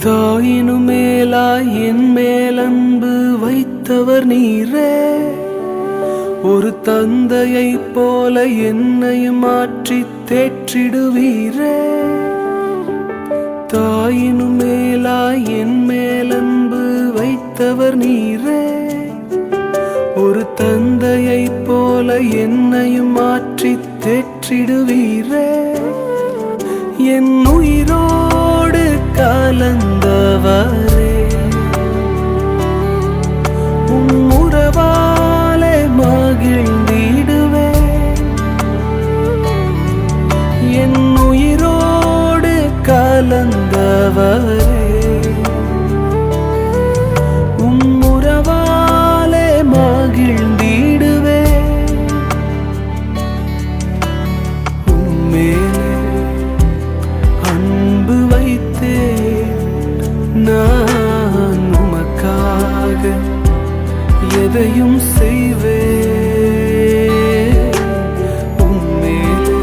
தாயினும் மேலாய் என் மேல் அன்பு வைத்தவர் நீரே. ஒரு தந்தையைப் போல என்னையும் மாற்றி தேற்றிடுவீரே. தாயினும் மேலாய் என் மேல் அன்பு வைத்தவர் நீரே. ஒரு தந்தையைப் போல என்னையும் மாற்றி தேற்றிடுவீரே. என் உயிரோடு கலந்தவரே, உம் உறவாலே மகிழ்ந்திடுவே. என் உயிரோடு கலந்தவரே, உம் உறவாலே மகிழ்ந்திடுவே. உம்மேலே அன்பு வைத்தேன் நான், உமக்காக எதையும் செய்வேன். உம்மேலே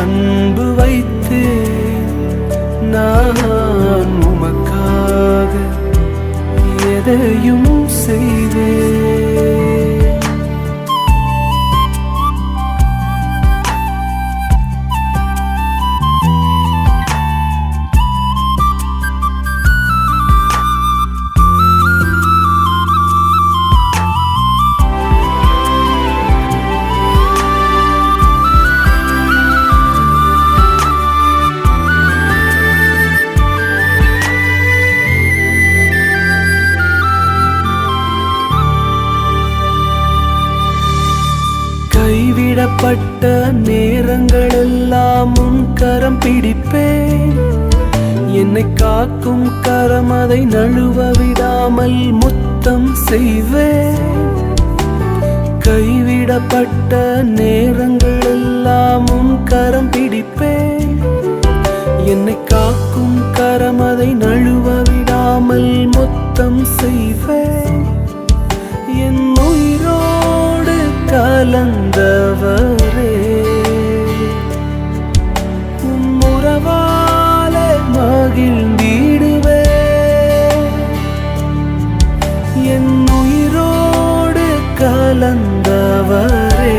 அன்பு வைத்தேன் நான், உமக்காக எதையும் செய்வேன். கைவிடப்பட்ட நேரங்களெல்லாம் உன் கரம் பிடிப்பேன். என்னை காக்கும் கரம் அதை நழுவ விடாமல் முத்தம் செய்வேன். கைவிடப்பட்ட நேரங்களெல்லாம் உன் கரம் பிடிப்பேன். என்னை காக்கும் கரம் அதை நழுவ விடாமல் முத்தம் செய்வேன். என் உயிரோடு கலந்தவரே, உம் உறவாலே மகிழ்ந்திடுவே. என் உயிரோடு கலந்தவரே,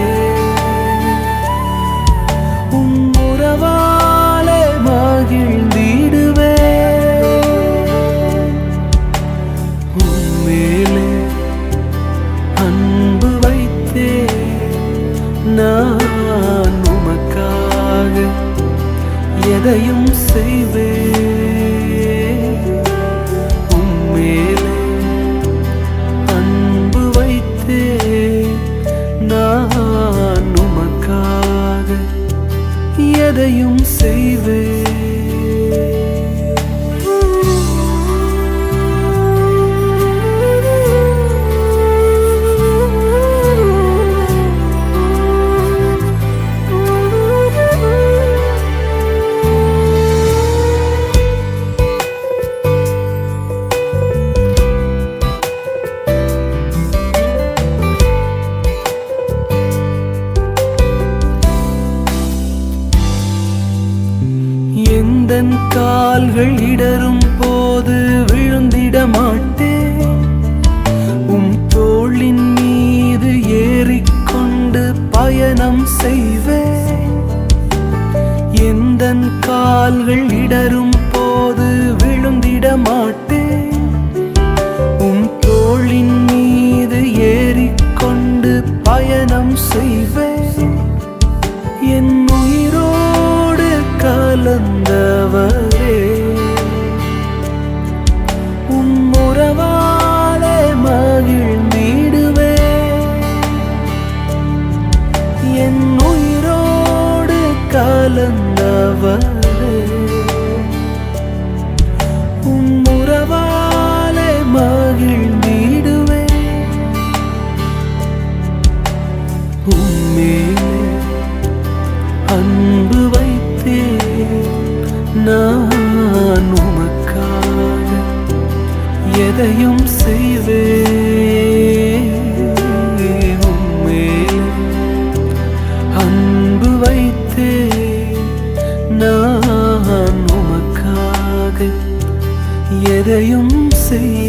உம் உறவாலே மகிழ்ந்திடுவே. உம்மேலே அன்பு நான், உமக்காக எதையும் செய்வேன். உம்மேலே அன்பு வைத்தேன் நான், உமக்காக எதையும் செய்வேன். எந்தன் கால்கள் இடரும் போது விழுந்திட மாட்டேன். உம் தோளின் மீது ஏறிக்கொண்டு பயணம் செய்வேன். எந்தன் கால்கள் இடரும் போது விழுந்திட மாட்டேன். உம் தோளின் மீது ஏறிக்கொண்டு பயணம் செய்வேன். என் உயிரோடு கலந்தவரே, உம் உறவாலே மகிழ்ந்திடுவே. என் உயிரோடு கலந்தவரே, உம் உறவாலே மகிழ்ந்திடுவே. உம்மேலே அன்பு வைத்தேன் நான், உமக்காக எதையும் செய்வேன். உம்மேலே அன்பு வைத்தேன் நான், உமக்காக எதையும் செய்ய